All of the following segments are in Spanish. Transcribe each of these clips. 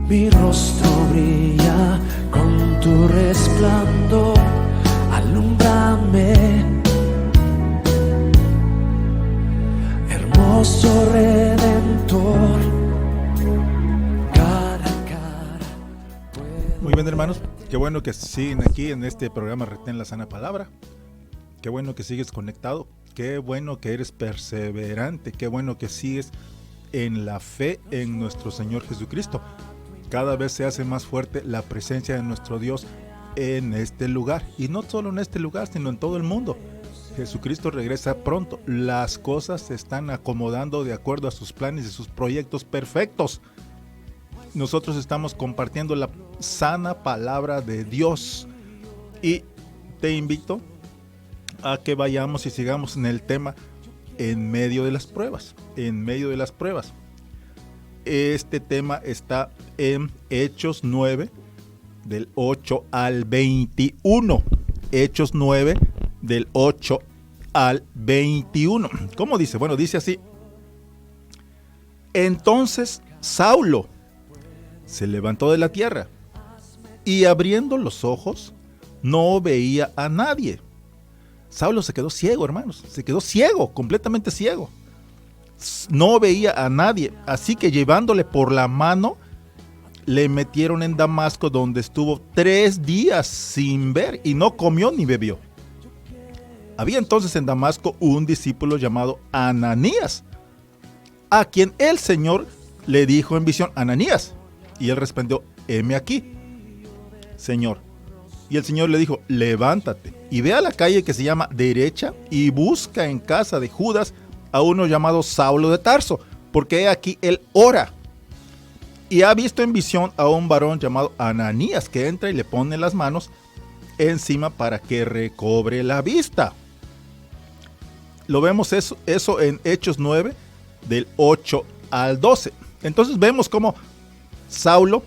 Mi rostro brilla con tu resplandor, alúmbrame, hermoso Redentor, cara a cara. Muy bien, hermanos, qué bueno que siguen aquí en este programa Retén la Sana Palabra. Qué bueno que sigues conectado, qué bueno que eres perseverante, qué bueno que sigues en la fe en nuestro Señor Jesucristo. Cada vez se hace más fuerte la presencia de nuestro Dios en este lugar, y no solo en este lugar, sino en todo el mundo. Jesucristo regresa pronto, las cosas se están acomodando de acuerdo a sus planes y sus proyectos perfectos. Nosotros estamos compartiendo la sana palabra de Dios, y te invito a que vayamos y sigamos en el tema en medio de las pruebas, en medio de las pruebas. Este tema está en Hechos 9, del 8 al 21. Hechos 9, del 8 al 21. ¿Cómo dice? Bueno, dice así: entonces Saulo se levantó de la tierra y abriendo los ojos no veía a nadie. Saulo se quedó ciego, hermanos, se quedó ciego, completamente ciego. No veía a nadie, así que llevándole por la mano, le metieron en Damasco, donde estuvo 3 días sin ver y no comió ni bebió. Había entonces en Damasco un discípulo llamado Ananías, a quien el Señor le dijo en visión: Ananías. Y él respondió: heme aquí, Señor. Y el Señor le dijo: levántate y ve a la calle que se llama Derecha y busca en casa de Judas a uno llamado Saulo de Tarso, porque he aquí él ora. Y ha visto en visión a un varón llamado Ananías, que entra y le pone las manos encima para que recobre la vista. Lo vemos eso en Hechos 9, del 8 al 12. Entonces vemos cómo Saulo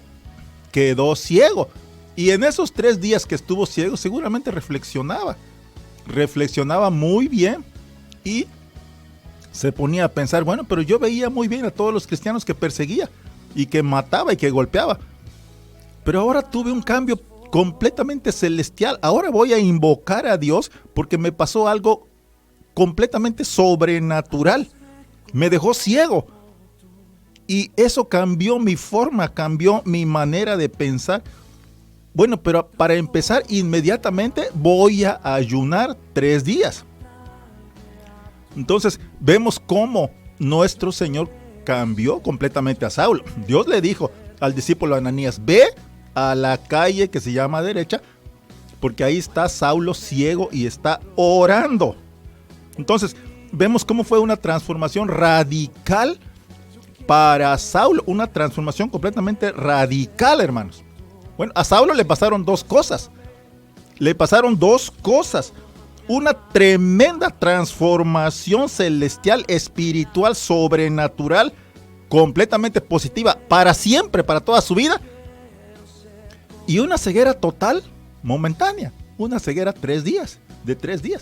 quedó ciego. Y en esos 3 días que estuvo ciego, seguramente reflexionaba muy bien, y se ponía a pensar: bueno, pero yo veía muy bien a todos los cristianos que perseguía y que mataba y que golpeaba. Pero ahora tuve un cambio completamente celestial. Ahora voy a invocar a Dios porque me pasó algo completamente sobrenatural. Me dejó ciego. Y eso cambió mi forma, cambió mi manera de pensar. Bueno, pero para empezar, inmediatamente voy a ayunar 3 días. Entonces vemos cómo nuestro Señor cambió completamente a Saulo. Dios le dijo al discípulo Ananías: ve a la calle que se llama Derecha, porque ahí está Saulo ciego y está orando. Entonces vemos cómo fue una transformación radical para Saulo, una transformación completamente radical, hermanos. Bueno, a Saulo le pasaron 2 cosas. Una tremenda transformación celestial, espiritual, sobrenatural, completamente positiva, para siempre, para toda su vida. Y una ceguera total, momentánea. Una ceguera de 3 días.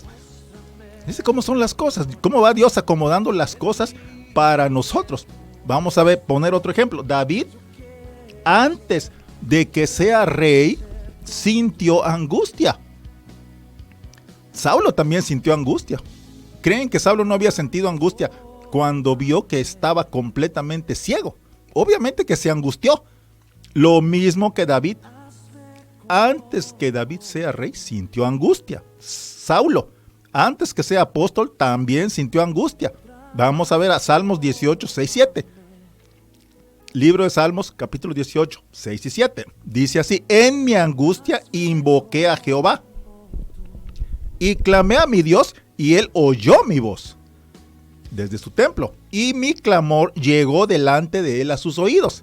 Dice cómo son las cosas, cómo va Dios acomodando las cosas para nosotros. Vamos a poner otro ejemplo. David, antes de que sea rey, sintió angustia. Saulo también sintió angustia. ¿Creen que Saulo no había sentido angustia cuando vio que estaba completamente ciego? Obviamente que se angustió. Lo mismo que David. Antes que David sea rey, sintió angustia. Saulo, antes que sea apóstol, también sintió angustia. Vamos a ver a Salmos 18, 6, 7. Libro de Salmos, capítulo 18, 6 y 7. Dice así: en mi angustia invoqué a Jehová y clamé a mi Dios, y él oyó mi voz desde su templo, y mi clamor llegó delante de él a sus oídos.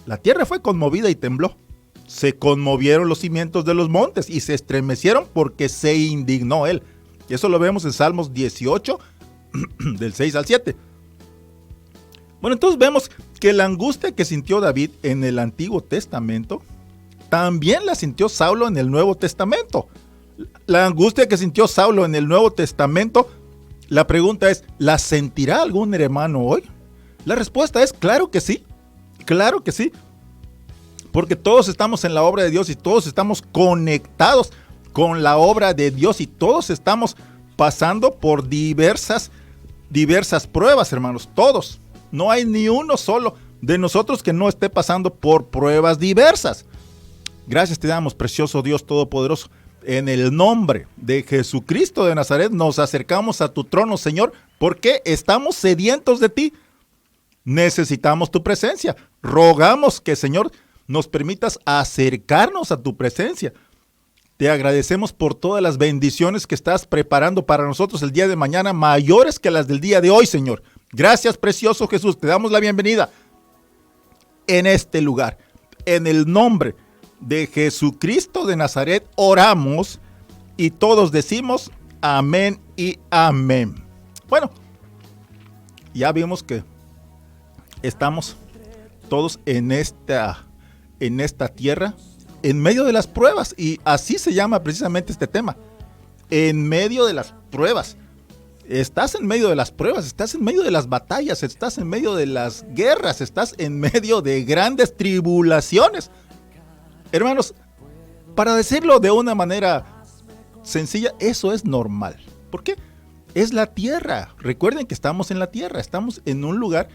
La tierra fue conmovida y tembló. Se conmovieron los cimientos de los montes y se estremecieron porque se indignó él. Y eso lo vemos en Salmos 18, del 6 al 7. Bueno, entonces vemos que la angustia que sintió David en el Antiguo Testamento, también la sintió Saulo en el Nuevo Testamento. La angustia que sintió Saulo en el Nuevo Testamento, la pregunta es: ¿la sentirá algún hermano hoy? La respuesta es claro que sí, claro que sí. porque todos estamos en la obra de Dios y todos estamos conectados con la obra de Dios y todos estamos pasando por diversas pruebas, hermanos, todos. No hay ni uno solo de nosotros que no esté pasando por pruebas diversas. Gracias te damos, precioso Dios Todopoderoso. En el nombre de Jesucristo de Nazaret nos acercamos a tu trono, Señor, porque estamos sedientos de ti. Necesitamos tu presencia. Rogamos que, Señor, nos permitas acercarnos a tu presencia. Te agradecemos por todas las bendiciones que estás preparando para nosotros el día de mañana, mayores que las del día de hoy, Señor. Gracias, precioso Jesús. Te damos la bienvenida en este lugar. En el nombre de Jesucristo de Nazaret oramos y todos decimos amén y amén. Bueno, ya vimos que estamos todos en esta tierra, en medio de las pruebas, y así se llama precisamente este tema, en medio de las pruebas. Estás en medio de las pruebas, estás en medio de las batallas, estás en medio de las guerras, estás en medio de grandes tribulaciones. Hermanos, para decirlo de una manera sencilla, eso es normal. ¿Por qué? Es la tierra. Recuerden que estamos en la tierra, estamos en un lugar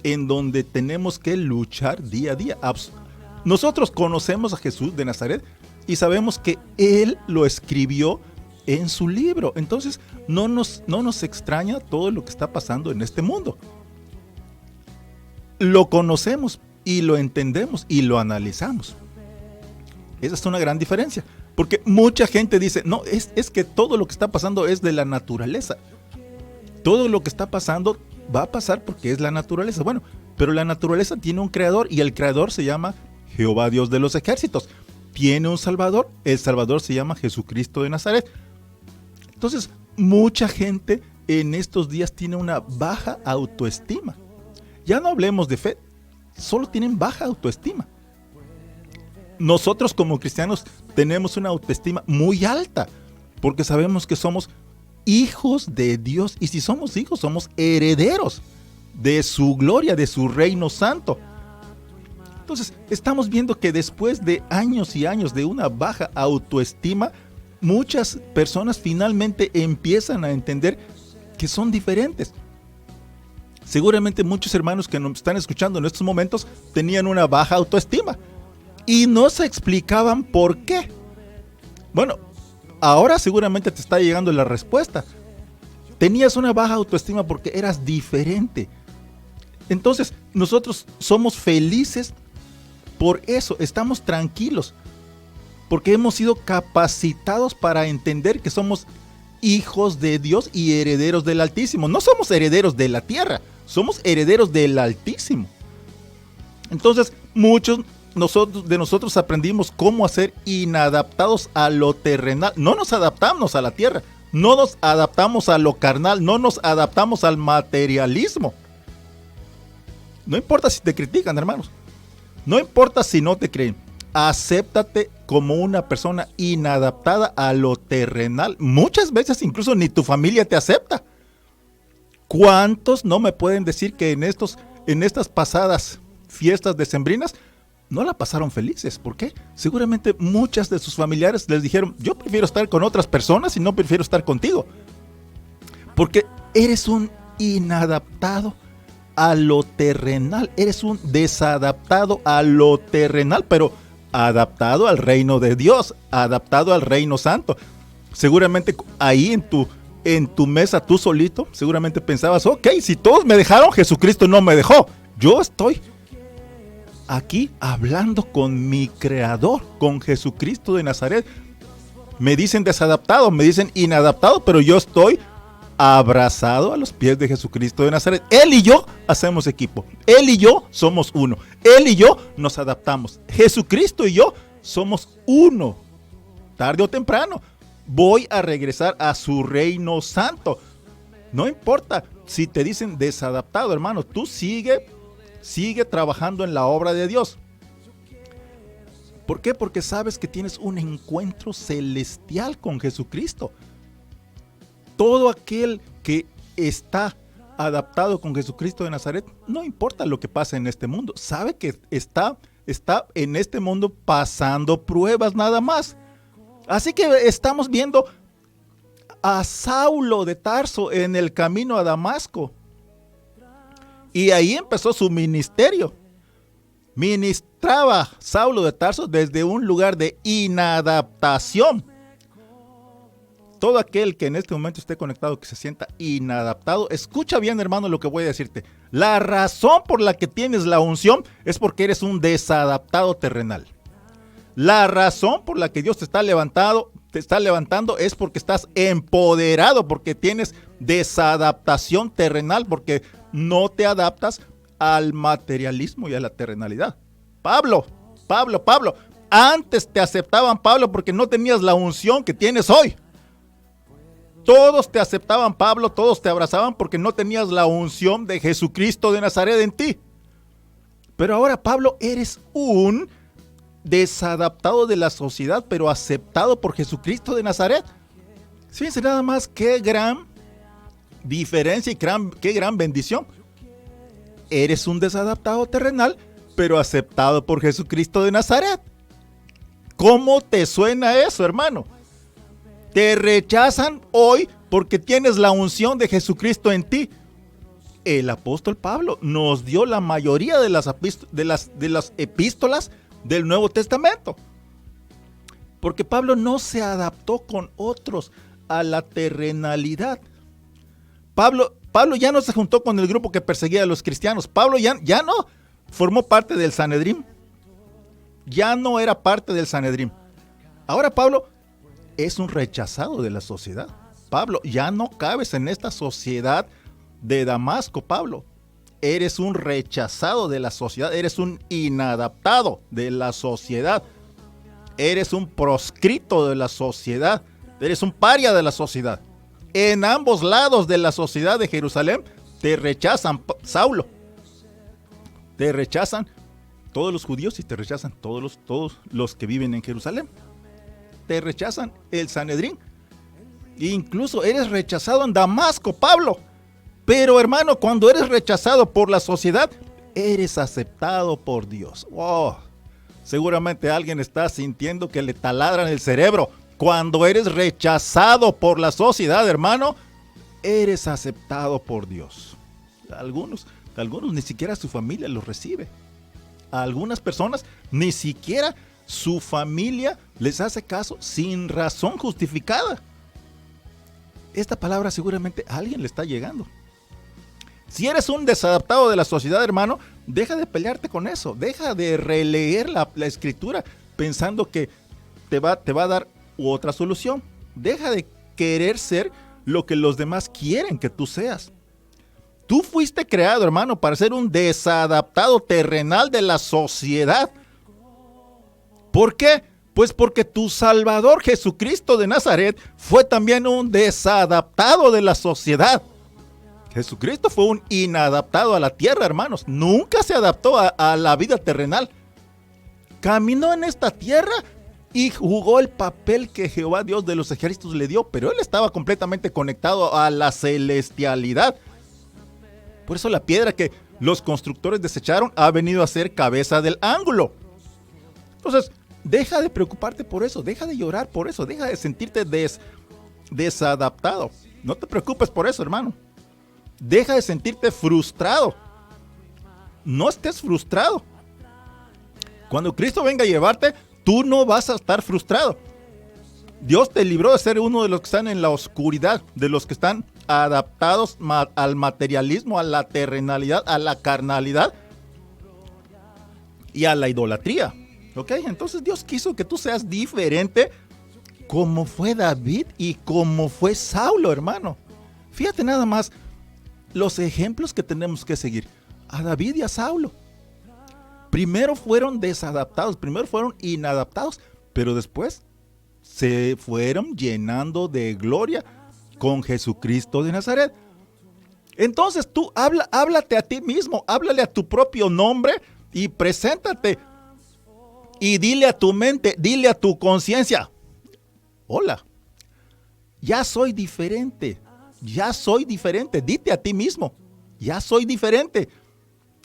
en donde tenemos que luchar día a día. Nosotros conocemos a Jesús de Nazaret y sabemos que Él lo escribió en su libro. Entonces, no nos extraña todo lo que está pasando en este mundo. Lo conocemos y lo entendemos y lo analizamos. Esa es una gran diferencia, porque mucha gente dice, no, es que todo lo que está pasando es de la naturaleza. Todo lo que está pasando va a pasar porque es la naturaleza. Bueno, pero la naturaleza tiene un creador y el creador se llama Jehová Dios de los ejércitos. Tiene un salvador, el salvador se llama Jesucristo de Nazaret. Entonces, mucha gente en estos días tiene una baja autoestima. Ya no hablemos de fe, solo tienen baja autoestima. Nosotros como cristianos tenemos una autoestima muy alta porque sabemos que somos hijos de Dios, y si somos hijos somos herederos de su gloria, de su reino santo. Entonces estamos viendo que después de años y años de una baja autoestima, muchas personas finalmente empiezan a entender que son diferentes. Seguramente muchos hermanos que nos están escuchando en estos momentos tenían una baja autoestima y no se explicaban por qué. Bueno, ahora seguramente te está llegando la respuesta. Tenías una baja autoestima porque eras diferente. Entonces, nosotros somos felices por eso, estamos tranquilos, porque hemos sido capacitados para entender que somos hijos de Dios y herederos del Altísimo. No somos herederos de la tierra, somos herederos del Altísimo. Entonces, muchos de nosotros aprendimos cómo ser inadaptados a lo terrenal. No nos adaptamos a la tierra, no nos adaptamos a lo carnal, no nos adaptamos al materialismo. No importa si te critican, hermanos. No importa si no te creen. Acéptate como una persona inadaptada a lo terrenal. Muchas veces incluso ni tu familia te acepta. ¿Cuántos no me pueden decir que en estas pasadas fiestas decembrinas no la pasaron felices? ¿Por qué? Seguramente muchas de sus familiares les dijeron, yo prefiero estar con otras personas y no prefiero estar contigo. Porque eres un inadaptado a lo terrenal, eres un desadaptado a lo terrenal, pero adaptado al reino de Dios, adaptado al reino santo. Seguramente ahí en tu mesa tú solito, seguramente pensabas, ok, si todos me dejaron, Jesucristo no me dejó. Yo estoy aquí hablando con mi creador, con Jesucristo de Nazaret. Me dicen desadaptado, me dicen inadaptado, pero yo estoy abrazado a los pies de Jesucristo de Nazaret. Él y yo hacemos equipo. Él y yo somos uno. Él y yo nos adaptamos. Jesucristo y yo somos uno. Tarde o temprano voy a regresar a su reino santo. No importa si te dicen desadaptado, hermano. Tú sigue trabajando en la obra de Dios. ¿Por qué? Porque sabes que tienes un encuentro celestial con Jesucristo. Todo aquel que está adaptado con Jesucristo de Nazaret, no importa lo que pase en este mundo, sabe que está está en este mundo pasando pruebas nada más. Así que estamos viendo a Saulo de Tarso en el camino a Damasco. Y ahí empezó su ministerio. Ministraba Saulo de Tarso desde un lugar de inadaptación. Todo aquel que en este momento esté conectado, que se sienta inadaptado, escucha bien, hermano, lo que voy a decirte. La razón por la que tienes la unción es porque eres un desadaptado terrenal. La razón por la que Dios te está levantando es porque estás empoderado, porque tienes desadaptación terrenal, porque no te adaptas al materialismo y a la terrenalidad. Pablo, antes te aceptaban, Pablo, porque no tenías la unción que tienes hoy. Todos te aceptaban, Pablo, todos te abrazaban porque no tenías la unción de Jesucristo de Nazaret en ti. Pero ahora, Pablo, eres un desadaptado de la sociedad, pero aceptado por Jesucristo de Nazaret. Fíjense nada más qué gran diferencia y qué gran bendición. Eres un desadaptado terrenal, pero aceptado por Jesucristo de Nazaret. ¿Cómo te suena eso, hermano? Te rechazan hoy porque tienes la unción de Jesucristo en ti. El apóstol Pablo nos dio la mayoría de las epístolas del Nuevo Testamento. Porque Pablo no se adaptó con otros a la terrenalidad. Pablo ya no se juntó con el grupo que perseguía a los cristianos. Pablo ya no formó parte del Sanedrín. Ya no era parte del Sanedrín. Ahora Pablo es un rechazado de la sociedad. Pablo, ya no cabes en esta sociedad de Damasco, Pablo. Eres un rechazado de la sociedad, eres un inadaptado de la sociedad. Eres un proscrito de la sociedad, eres un paria de la sociedad. En ambos lados de la sociedad de Jerusalén te rechazan, Saulo. Te rechazan todos los judíos y te rechazan todos los que viven en Jerusalén. Te rechazan el Sanedrín. Incluso eres rechazado en Damasco, Pablo. Pero hermano, cuando eres rechazado por la sociedad, eres aceptado por Dios. Wow. Seguramente alguien está sintiendo que le taladran el cerebro. Cuando eres rechazado por la sociedad, hermano, eres aceptado por Dios. Algunos ni siquiera su familia los recibe. A algunas personas ni siquiera su familia les hace caso sin razón justificada. Esta palabra seguramente a alguien le está llegando. Si eres un desadaptado de la sociedad, hermano, deja de pelearte con eso. Deja de releer la escritura pensando que te va a dar otra solución. Deja de querer ser lo que los demás quieren que tú seas. Tú fuiste creado, hermano, para ser un desadaptado terrenal de la sociedad. ¿Por qué? Pues porque tu Salvador Jesucristo de Nazaret fue también un desadaptado de la sociedad. Jesucristo fue un inadaptado a la tierra, hermanos. Nunca se adaptó a la vida terrenal. Caminó en esta tierra y jugó el papel que Jehová Dios de los ejércitos le dio, pero él estaba completamente conectado a la celestialidad. Por eso la piedra que los constructores desecharon ha venido a ser cabeza del ángulo. Entonces, deja de preocuparte por eso, deja de llorar por eso, deja de sentirte desadaptado. No te preocupes por eso, hermano. Deja de sentirte frustrado. No estés frustrado. Cuando Cristo venga a llevarte, tú no vas a estar frustrado. Dios te libró de ser uno de los que están en la oscuridad, de los que están adaptados al materialismo, a la terrenalidad, a la carnalidad y a la idolatría. ¿Ok? Entonces Dios quiso que tú seas diferente como fue David y como fue Saulo, hermano. Fíjate nada más los ejemplos que tenemos que seguir. A David y a Saulo. Primero fueron desadaptados, primero fueron inadaptados, pero después se fueron llenando de gloria con Jesucristo de Nazaret. Entonces tú háblate a ti mismo, háblale a tu propio nombre y preséntate. Y dile a tu mente, dile a tu conciencia: hola, ya soy diferente. Ya soy diferente. Dite a ti mismo: ya soy diferente.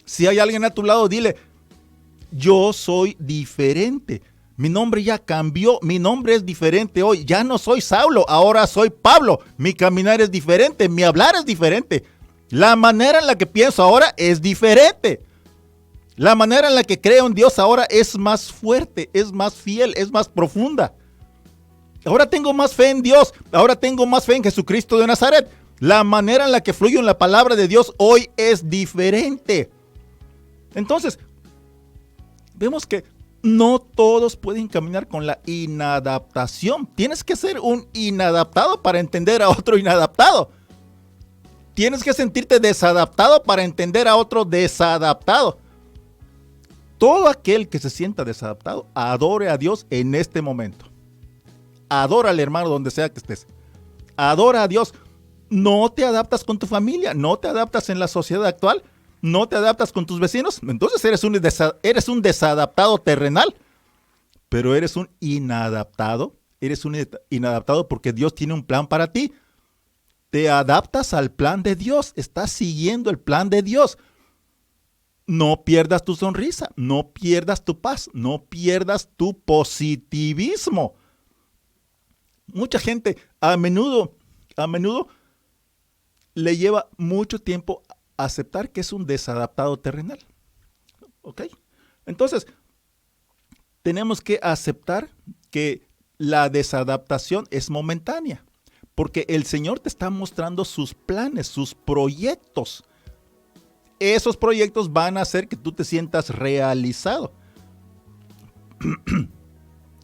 Si hay alguien a tu lado, dile: yo soy diferente. Mi nombre ya cambió, mi nombre es diferente hoy. Ya no soy Saulo, ahora soy Pablo. Mi caminar es diferente, mi hablar es diferente. La manera en la que pienso ahora es diferente. La manera en la que creo en Dios ahora es más fuerte, es más fiel, es más profunda. Ahora tengo más fe en Dios, ahora tengo más fe en Jesucristo de Nazaret. La manera en la que fluyo en la palabra de Dios hoy es diferente. Entonces, vemos que no todos pueden caminar con la inadaptación. Tienes que ser un inadaptado para entender a otro inadaptado. Tienes que sentirte desadaptado para entender a otro desadaptado. Todo aquel que se sienta desadaptado, adore a Dios en este momento. Adora al hermano donde sea que estés. Adora a Dios. No te adaptas con tu familia, no te adaptas en la sociedad actual, no te adaptas con tus vecinos. Entonces eres un desadaptado terrenal. Pero eres un inadaptado. Eres un inadaptado porque Dios tiene un plan para ti. Te adaptas al plan de Dios. Estás siguiendo el plan de Dios. No pierdas tu sonrisa, no pierdas tu paz, no pierdas tu positivismo. Mucha gente a menudo le lleva mucho tiempo aceptar que es un desadaptado terrenal. ¿Ok? Entonces, tenemos que aceptar que la desadaptación es momentánea, porque el Señor te está mostrando sus planes, sus proyectos. Esos proyectos van a hacer que tú te sientas realizado.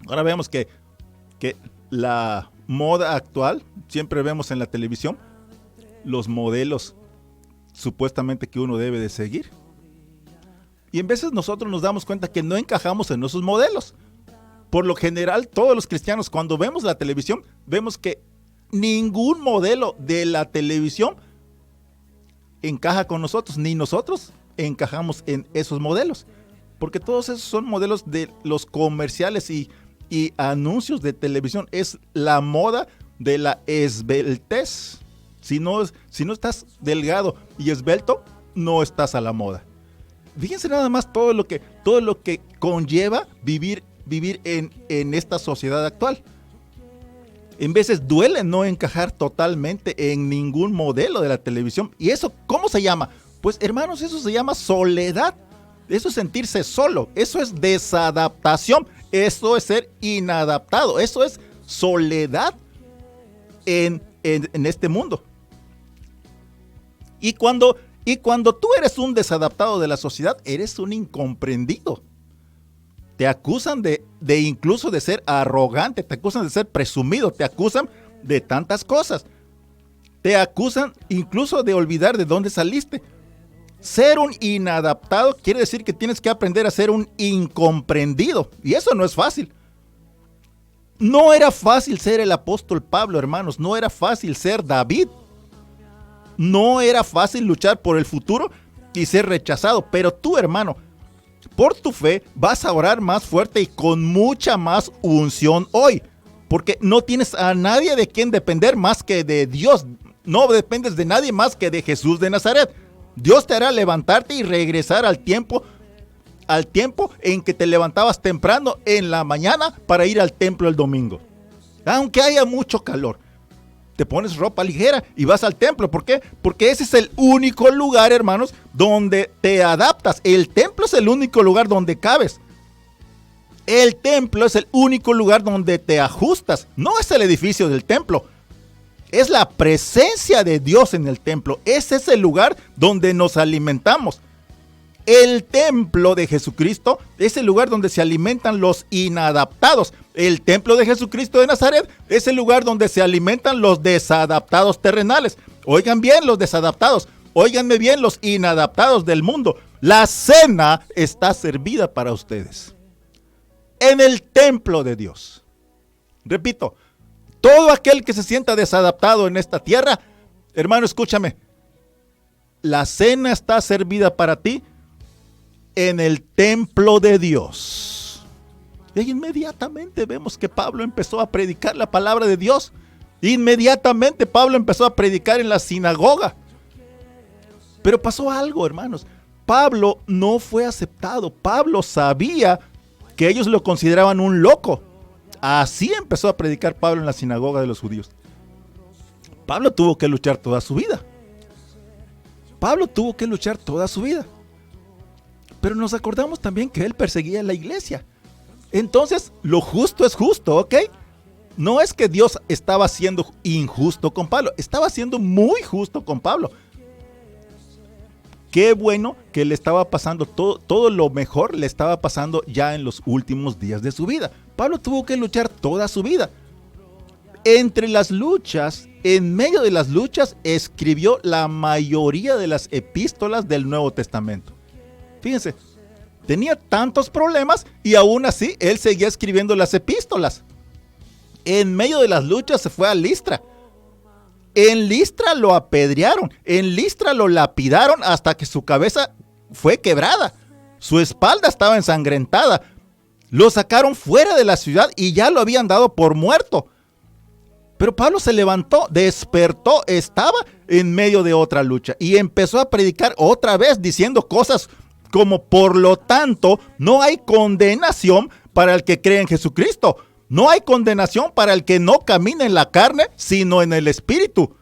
Ahora vemos que la moda actual, siempre vemos en la televisión los modelos supuestamente que uno debe de seguir. Y en veces nosotros nos damos cuenta que no encajamos en esos modelos. Por lo general, todos los cristianos, cuando vemos la televisión, vemos que ningún modelo de la televisión encaja con nosotros, ni nosotros encajamos en esos modelos, porque todos esos son modelos de los comerciales y anuncios de televisión. Es la moda de la esbeltez. Si no estás delgado y esbelto, no estás a la moda. Fíjense nada más todo lo que conlleva vivir en esta sociedad actual. En veces duele no encajar totalmente en ningún modelo de la televisión. ¿Y eso cómo se llama? Pues hermanos, eso se llama soledad. Eso es sentirse solo. Eso es desadaptación. Eso es ser inadaptado. Eso es soledad en este mundo. Y cuando tú eres un desadaptado de la sociedad, eres un incomprendido. Te acusan de incluso de ser arrogante, te acusan de ser presumido, te acusan de tantas cosas. Te acusan incluso de olvidar de dónde saliste. Ser un inadaptado quiere decir que tienes que aprender a ser un incomprendido. Y eso no es fácil. No era fácil ser el apóstol Pablo, hermanos. No era fácil ser David. No era fácil luchar por el futuro y ser rechazado. Pero tú, hermano, por tu fe vas a orar más fuerte y con mucha más unción hoy. Porque no tienes a nadie de quien depender más que de Dios. No dependes de nadie más que de Jesús de Nazaret. Dios te hará levantarte y regresar al tiempo en que te levantabas temprano en la mañana para ir al templo el domingo. Aunque haya mucho calor, te pones ropa ligera y vas al templo. ¿Por qué? Porque ese es el único lugar, hermanos, donde te adaptas. El templo es el único lugar donde cabes. El templo es el único lugar donde te ajustas. No es el edificio del templo. Es la presencia de Dios en el templo. Ese es el lugar donde nos alimentamos. El templo de Jesucristo es el lugar donde se alimentan los inadaptados. El templo de Jesucristo de Nazaret es el lugar donde se alimentan los desadaptados terrenales. Oigan bien los desadaptados. Óiganme bien los inadaptados del mundo. La cena está servida para ustedes en el templo de Dios. Repito, todo aquel que se sienta desadaptado en esta tierra, hermano, escúchame. La cena está servida para ti en el templo de Dios. Y inmediatamente vemos que Pablo empezó a predicar la palabra de Dios. Inmediatamente Pablo empezó a predicar en la sinagoga. Pero pasó algo, hermanos. Pablo no fue aceptado. Pablo sabía que ellos lo consideraban un loco. Así empezó a predicar Pablo en la sinagoga de los judíos. Pablo tuvo que luchar toda su vida. Pablo tuvo que luchar toda su vida. Pero nos acordamos también que él perseguía a la iglesia. Entonces, lo justo es justo, ¿ok? No es que Dios estaba siendo injusto con Pablo, estaba siendo muy justo con Pablo. Qué bueno que le estaba pasando todo lo mejor, le estaba pasando ya en los últimos días de su vida. Pablo tuvo que luchar toda su vida. Entre las luchas, en medio de las luchas, escribió la mayoría de las epístolas del Nuevo Testamento. Fíjense, tenía tantos problemas y aún así él seguía escribiendo las epístolas. En medio de las luchas se fue a Listra. En Listra lo apedrearon, en Listra lo lapidaron hasta que su cabeza fue quebrada. Su espalda estaba ensangrentada. Lo sacaron fuera de la ciudad y ya lo habían dado por muerto. Pero Pablo se levantó, despertó, estaba en medio de otra lucha y empezó a predicar otra vez diciendo cosas como: por lo tanto, no hay condenación para el que cree en Jesucristo. No hay condenación para el que no camina en la carne, sino en el Espíritu.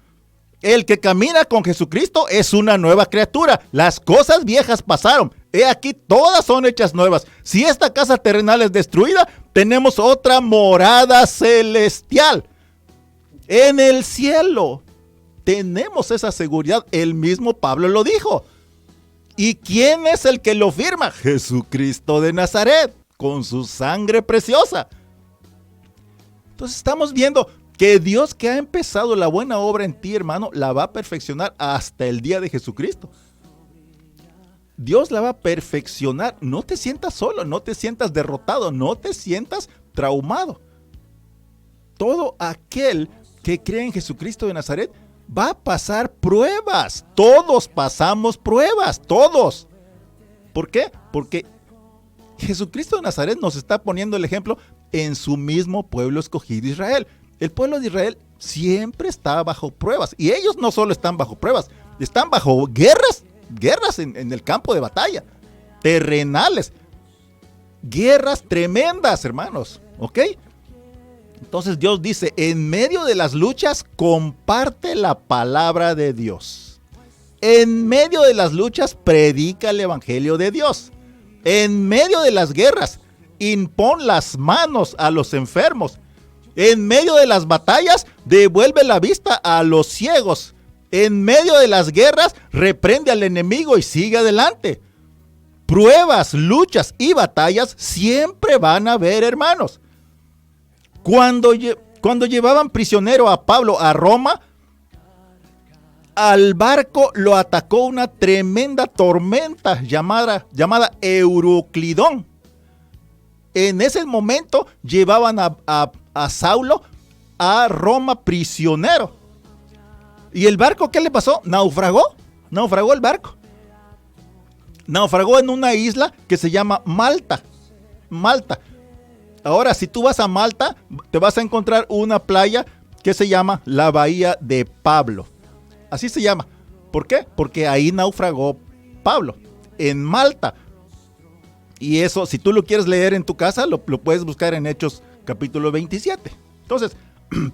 El que camina con Jesucristo es una nueva criatura. Las cosas viejas pasaron. He aquí, todas son hechas nuevas. Si esta casa terrenal es destruida, tenemos otra morada celestial. En el cielo tenemos esa seguridad. El mismo Pablo lo dijo. ¿Y quién es el que lo firma? Jesucristo de Nazaret, con su sangre preciosa. Entonces estamos viendo que Dios, que ha empezado la buena obra en ti, hermano, la va a perfeccionar hasta el día de Jesucristo. Dios la va a perfeccionar. No te sientas solo, no te sientas derrotado, no te sientas traumado. Todo aquel que cree en Jesucristo de Nazaret va a pasar pruebas. Todos pasamos pruebas, todos. ¿Por qué? Porque Jesucristo de Nazaret nos está poniendo el ejemplo en su mismo pueblo escogido, Israel. El pueblo de Israel siempre está bajo pruebas. Y ellos no solo están bajo pruebas, están bajo guerras en el campo de batalla, terrenales. Guerras tremendas, hermanos, ¿ok? Entonces Dios dice: en medio de las luchas, comparte la palabra de Dios. En medio de las luchas, predica el evangelio de Dios. En medio de las guerras, impón las manos a los enfermos. En medio de las batallas, devuelve la vista a los ciegos. En medio de las guerras, reprende al enemigo y sigue adelante. Pruebas, luchas y batallas siempre van a haber, hermanos. Cuando llevaban prisionero a Pablo a Roma, al barco lo atacó una tremenda tormenta llamada Euroclidón. En ese momento llevaban a Saulo a Roma prisionero. ¿Y el barco qué le pasó? Naufragó el barco. Naufragó en una isla que se llama Malta. Ahora, si tú vas a Malta, te vas a encontrar una playa que se llama la Bahía de Pablo. Así se llama. ¿Por qué? Porque ahí naufragó Pablo, en Malta. Y eso, si tú lo quieres leer en tu casa, lo puedes buscar en Hechos capítulo 27. Entonces,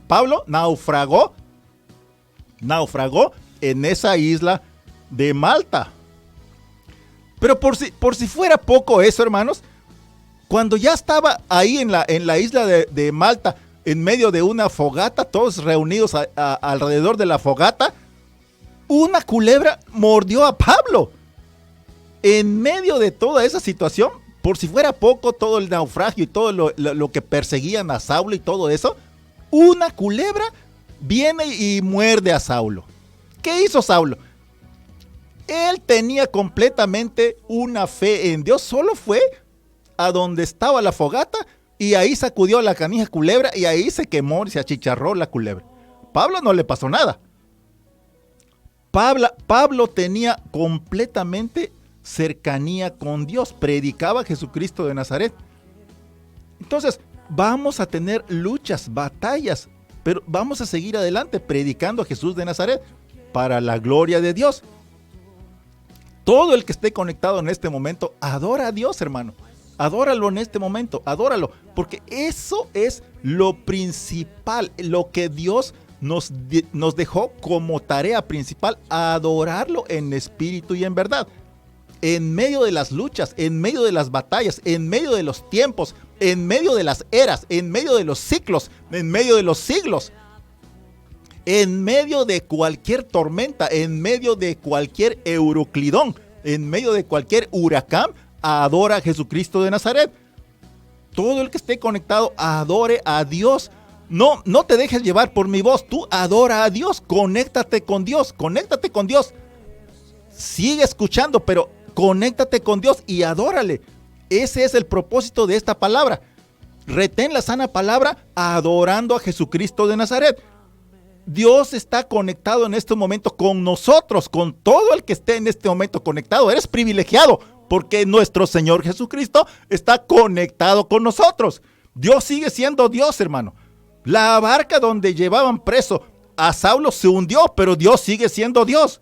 Pablo naufragó en esa isla de Malta. Pero por si fuera poco eso, hermanos, cuando ya estaba ahí en la isla de Malta, en medio de una fogata, todos reunidos alrededor de la fogata, una culebra mordió a Pablo. En medio de toda esa situación, por si fuera poco, todo el naufragio y todo lo que perseguían a Saulo y todo eso, una culebra viene y muerde a Saulo. ¿Qué hizo Saulo? Él tenía completamente una fe en Dios. Solo fue a donde estaba la fogata y ahí sacudió la canija culebra y ahí se quemó y se achicharró la culebra. Pablo no le pasó nada. Pablo tenía completamente cercanía con Dios, predicaba a Jesucristo de Nazaret. Entonces, vamos a tener luchas, batallas, pero vamos a seguir adelante predicando a Jesús de Nazaret para la gloria de Dios. Todo el que esté conectado en este momento, adora a Dios, hermano. Adóralo en este momento, adóralo, porque eso es lo principal, lo que Dios nos dejó como tarea principal, adorarlo en espíritu y en verdad. En medio de las luchas, en medio de las batallas, en medio de los tiempos, en medio de las eras, en medio de los ciclos, en medio de los siglos, en medio de cualquier tormenta, en medio de cualquier Euroclidón, en medio de cualquier huracán, adora a Jesucristo de Nazaret. Todo el que esté conectado, adore a Dios. No te dejes llevar por mi voz, tú adora a Dios, conéctate con Dios, conéctate con Dios. Sigue escuchando, pero conéctate con Dios y adórale. Ese es el propósito de esta palabra. Retén la sana palabra adorando a Jesucristo de Nazaret. Dios está conectado en este momento con nosotros, con todo el que esté en este momento conectado. Eres privilegiado porque nuestro Señor Jesucristo está conectado con nosotros. Dios sigue siendo Dios, hermano. La barca donde llevaban preso a Saulo se hundió, pero Dios sigue siendo Dios.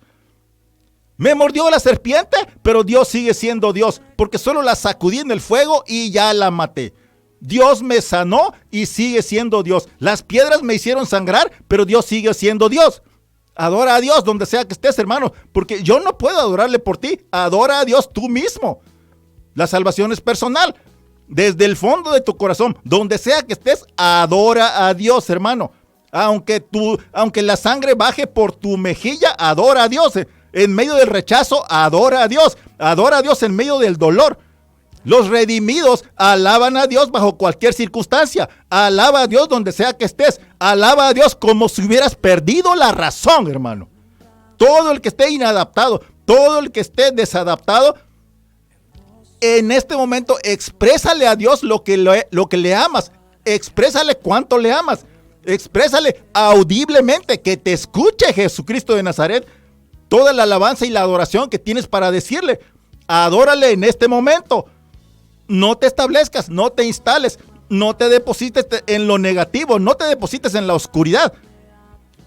Me mordió la serpiente, pero Dios sigue siendo Dios, porque solo la sacudí en el fuego y ya la maté. Dios me sanó y sigue siendo Dios. Las piedras me hicieron sangrar, pero Dios sigue siendo Dios. Adora a Dios donde sea que estés, hermano, porque yo no puedo adorarle por ti. Adora a Dios tú mismo. La salvación es personal. Desde el fondo de tu corazón, donde sea que estés, adora a Dios, hermano. Aunque la sangre baje por tu mejilla, adora a Dios. En medio del rechazo, adora a Dios. Adora a Dios en medio del dolor. Los redimidos alaban a Dios bajo cualquier circunstancia. Alaba a Dios donde sea que estés. Alaba a Dios como si hubieras perdido la razón, hermano. Todo el que esté inadaptado, todo el que esté desadaptado, en este momento exprésale a Dios lo que le amas. Exprésale cuánto le amas. Exprésale audiblemente que te escuche Jesucristo de Nazaret. Toda la alabanza y la adoración que tienes para decirle. Adórale en este momento. No te establezcas, no te instales, no te deposites en lo negativo, no te deposites en la oscuridad.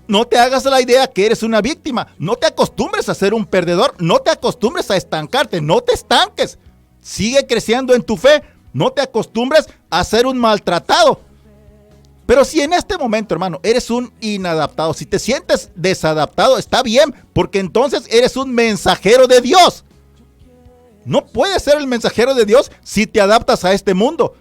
No te hagas la idea que eres una víctima, no te acostumbres a ser un perdedor, no te acostumbres a estancarte, no te estanques. Sigue creciendo en tu fe, no te acostumbres a ser un maltratado. Pero si en este momento, hermano, eres un inadaptado, si te sientes desadaptado, está bien, porque entonces eres un mensajero de Dios. No puedes ser el mensajero de Dios si te adaptas a este mundo.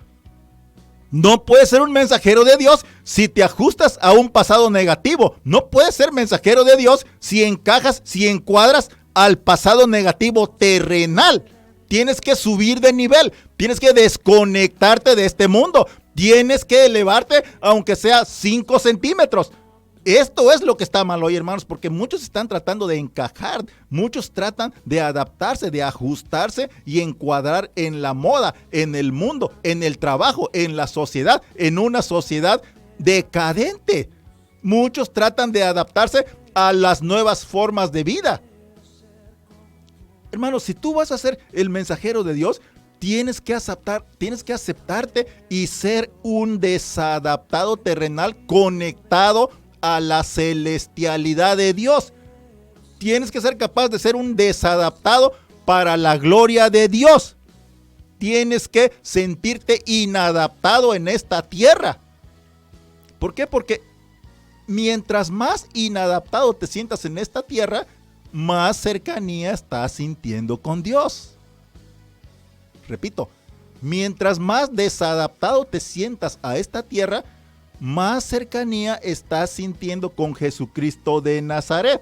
No puedes ser un mensajero de Dios si te ajustas a un pasado negativo. No puedes ser mensajero de Dios si encajas, si encuadras al pasado negativo terrenal. Tienes que subir de nivel. Tienes que desconectarte de este mundo. Tienes que elevarte aunque sea 5 centímetros. Esto es lo que está mal hoy, hermanos, porque muchos están tratando de encajar, muchos tratan de adaptarse, de ajustarse y encuadrar en la moda, en el mundo, en el trabajo, en la sociedad, en una sociedad decadente. Muchos tratan de adaptarse a las nuevas formas de vida. Hermanos, si tú vas a ser el mensajero de Dios, tienes que aceptarte y ser un desadaptado terrenal conectado a la celestialidad de Dios. Tienes que ser capaz de ser un desadaptado para la gloria de Dios. Tienes que sentirte inadaptado en esta tierra. ¿Por qué? Porque mientras más inadaptado te sientas en esta tierra, más cercanía estás sintiendo con Dios. Repito, mientras más desadaptado te sientas a esta tierra, más cercanía estás sintiendo con Jesucristo de Nazaret.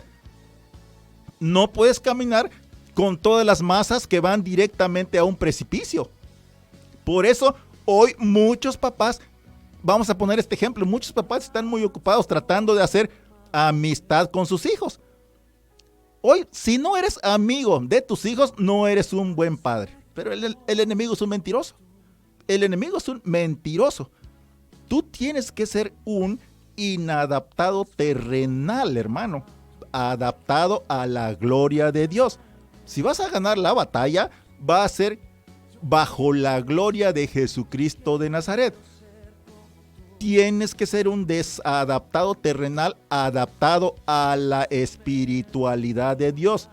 No puedes caminar con todas las masas que van directamente a un precipicio. Por eso hoy muchos papás, vamos a poner este ejemplo, muchos papás están muy ocupados tratando de hacer amistad con sus hijos. Hoy, si no eres amigo de tus hijos, no eres un buen padre. Pero el enemigo es un mentiroso. El enemigo es un mentiroso. Tú tienes que ser un inadaptado terrenal, hermano, adaptado a la gloria de Dios. Si vas a ganar la batalla, va a ser bajo la gloria de Jesucristo de Nazaret. Tienes que ser un desadaptado terrenal, adaptado a la espiritualidad de Dios.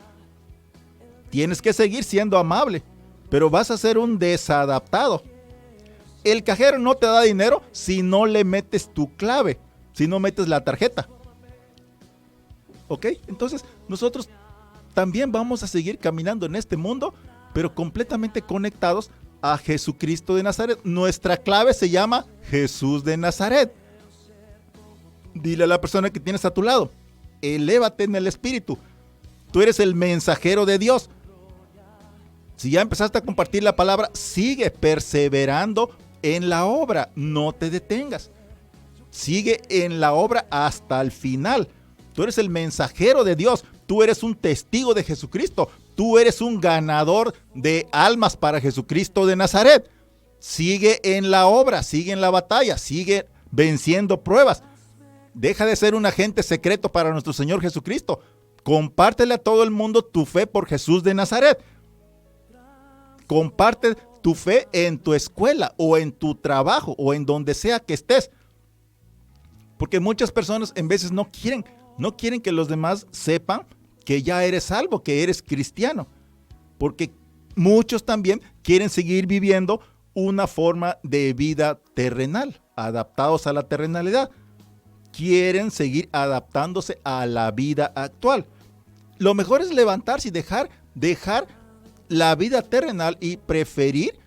tienes que seguir siendo amable, pero vas a ser un desadaptado. El cajero no te da dinero si no le metes tu clave, si no metes la tarjeta. ¿Ok? Entonces nosotros también vamos a seguir caminando en este mundo, pero completamente conectados a Jesucristo de Nazaret. Nuestra clave se llama Jesús de Nazaret. Dile a la persona que tienes a tu lado, elévate en el espíritu. Tú eres el mensajero de Dios. Si ya empezaste a compartir la palabra, sigue perseverando en la obra. No te detengas. Sigue en la obra hasta el final. Tú eres el mensajero de Dios. Tú eres un testigo de Jesucristo. Tú eres un ganador de almas para Jesucristo de Nazaret. Sigue en la obra, sigue en la batalla, sigue venciendo pruebas. Deja de ser un agente secreto para nuestro Señor Jesucristo. Compártele a todo el mundo tu fe por Jesús de Nazaret. Comparte tu fe en tu escuela o en tu trabajo o en donde sea que estés. Porque muchas personas en veces no quieren que los demás sepan que ya eres salvo, que eres cristiano. Porque muchos también quieren seguir viviendo una forma de vida terrenal, adaptados a la terrenalidad. Quieren seguir adaptándose a la vida actual. Lo mejor es levantarse y dejar la vida terrenal y preferir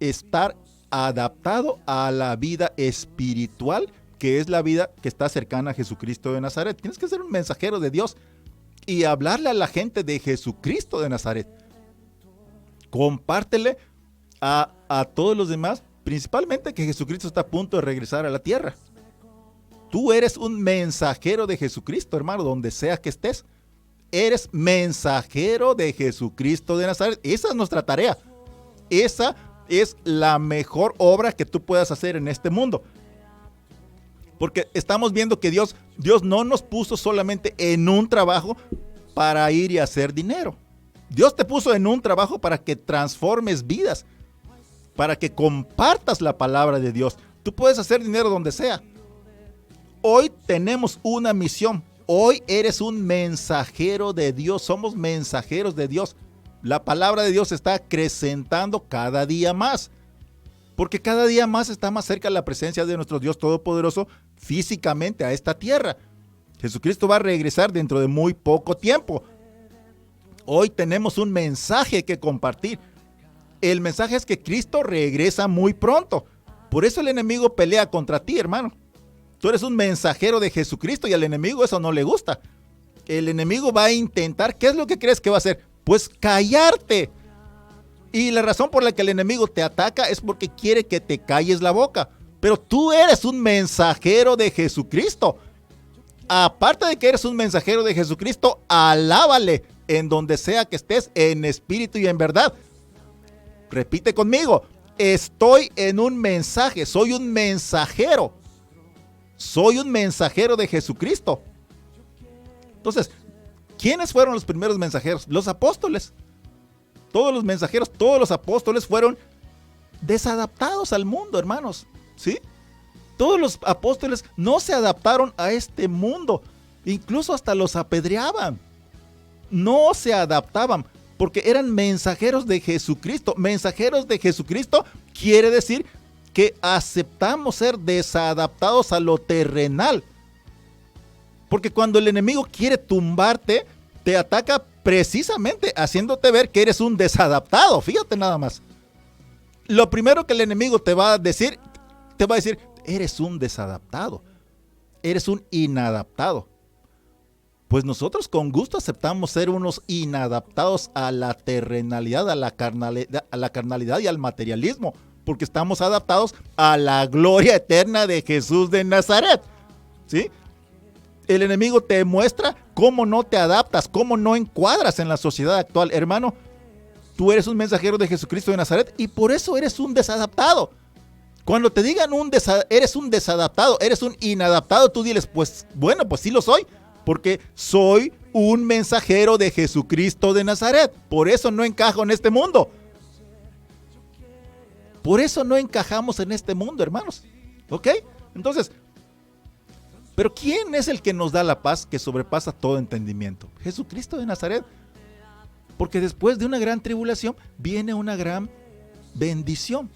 estar adaptado a la vida espiritual, que es la vida que está cercana a Jesucristo de Nazaret. Tienes que ser un mensajero de Dios y hablarle a la gente de Jesucristo de Nazaret. Compártele a todos los demás, principalmente que Jesucristo está a punto de regresar a la tierra. Tú eres un mensajero de Jesucristo, hermano, donde sea que estés. Eres mensajero de Jesucristo de Nazaret. Esa es nuestra tarea. Esa es la mejor obra que tú puedas hacer en este mundo. Porque estamos viendo que Dios no nos puso solamente en un trabajo para ir y hacer dinero. Dios te puso en un trabajo para que transformes vidas, para que compartas la palabra de Dios. Tú puedes hacer dinero donde sea. Hoy tenemos una misión. Hoy eres un mensajero de Dios. Somos mensajeros de Dios. La palabra de Dios está acrecentando cada día más. Porque cada día más está más cerca la presencia de nuestro Dios Todopoderoso físicamente a esta tierra. Jesucristo va a regresar dentro de muy poco tiempo. Hoy tenemos un mensaje que compartir. El mensaje es que Cristo regresa muy pronto. Por eso el enemigo pelea contra ti, hermano. Tú eres un mensajero de Jesucristo y al enemigo eso no le gusta. El enemigo va a intentar, ¿qué es lo que crees que va a hacer? Pues callarte. Y la razón por la que el enemigo te ataca es porque quiere que te calles la boca. Pero tú eres un mensajero de Jesucristo. Aparte de que eres un mensajero de Jesucristo, alábale en donde sea que estés, en espíritu y en verdad. Repite conmigo, estoy en un mensaje, soy un mensajero. Soy un mensajero de Jesucristo. Entonces, ¿quiénes fueron los primeros mensajeros? Los apóstoles. Todos los mensajeros, todos los apóstoles fueron desadaptados al mundo, hermanos. ¿Sí? Todos los apóstoles no se adaptaron a este mundo. Incluso hasta los apedreaban. No se adaptaban porque eran mensajeros de Jesucristo. Mensajeros de Jesucristo quiere decir que aceptamos ser desadaptados a lo terrenal. Porque cuando el enemigo quiere tumbarte, te ataca precisamente haciéndote ver que eres un desadaptado. Fíjate nada más. Lo primero que el enemigo te va a decir, eres un desadaptado. Eres un inadaptado. Pues nosotros con gusto aceptamos ser unos inadaptados a la terrenalidad, a la carnalidad y al materialismo. Porque estamos adaptados a la gloria eterna de Jesús de Nazaret. ¿Sí? El enemigo te muestra cómo no te adaptas, cómo no encuadras en la sociedad actual. Hermano, tú eres un mensajero de Jesucristo de Nazaret y por eso eres un desadaptado. Cuando te digan eres un desadaptado, eres un inadaptado, tú diles, pues bueno, pues sí lo soy. Porque soy un mensajero de Jesucristo de Nazaret. Por eso no encajo en este mundo. Por eso no encajamos en este mundo, hermanos. ¿Ok? Entonces, ¿pero quién es el que nos da la paz que sobrepasa todo entendimiento? Jesucristo de Nazaret. Porque después de una gran tribulación viene una gran bendición.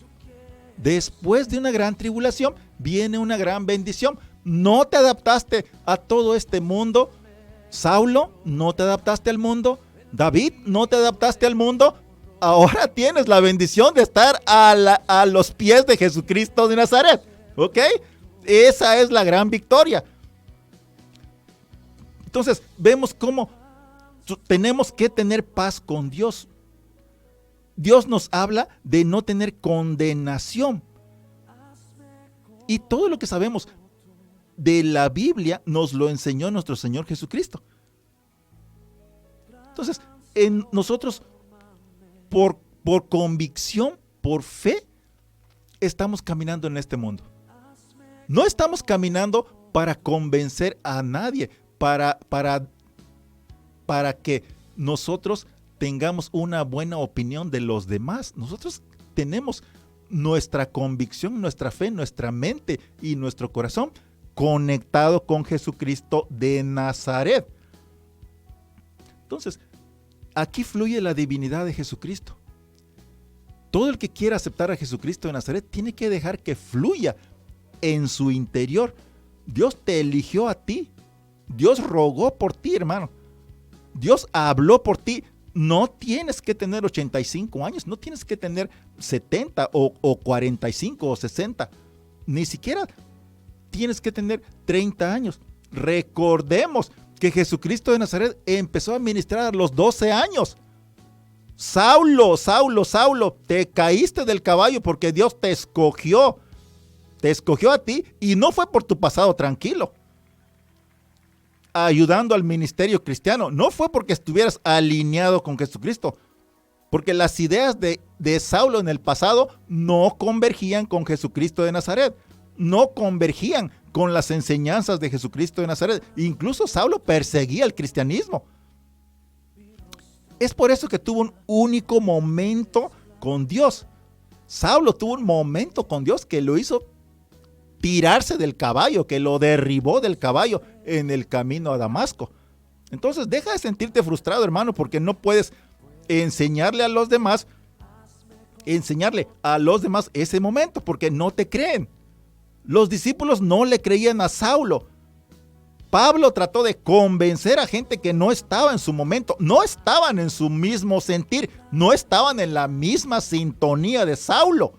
Después de una gran tribulación viene una gran bendición. No te adaptaste a todo este mundo. Saulo, no te adaptaste al mundo. David, no te adaptaste al mundo. Ahora tienes la bendición de estar a los pies de Jesucristo de Nazaret. ¿Ok? Esa es la gran victoria. Entonces, vemos cómo tenemos que tener paz con Dios. Dios nos habla de no tener condenación. Y todo lo que sabemos de la Biblia nos lo enseñó nuestro Señor Jesucristo. Entonces, en nosotros, por convicción, por fe, estamos caminando en este mundo. No estamos caminando para convencer a nadie, para que nosotros tengamos una buena opinión de los demás. Nosotros tenemos nuestra convicción, nuestra fe, nuestra mente y nuestro corazón conectado con Jesucristo de Nazaret. Entonces, aquí fluye la divinidad de Jesucristo. Todo el que quiera aceptar a Jesucristo de Nazaret tiene que dejar que fluya en su interior. Dios te eligió a ti. Dios rogó por ti, hermano. Dios habló por ti. No tienes que tener 85 años, no tienes que tener 70 o 45 o 60. Ni siquiera tienes que tener 30 años. Recordemos que Jesucristo de Nazaret empezó a ministrar a los 12 años. Saulo, Saulo, Saulo, te caíste del caballo porque Dios te escogió. Te escogió a ti y no fue por tu pasado tranquilo, ayudando al ministerio cristiano. No fue porque estuvieras alineado con Jesucristo. Porque las ideas de Saulo en el pasado no convergían con Jesucristo de Nazaret. No convergían con las enseñanzas de Jesucristo de Nazaret. Incluso Saulo perseguía el cristianismo. Es por eso que tuvo un único momento con Dios. Saulo tuvo un momento con Dios que lo hizo tirarse del caballo, que lo derribó del caballo en el camino a Damasco. Entonces deja de sentirte frustrado, hermano, porque no puedes enseñarle a los demás ese momento, porque no te creen. Los discípulos no le creían a Saulo. Pablo trató de convencer a gente que no estaba en su momento, no estaban en su mismo sentir, no estaban en la misma sintonía de Saulo.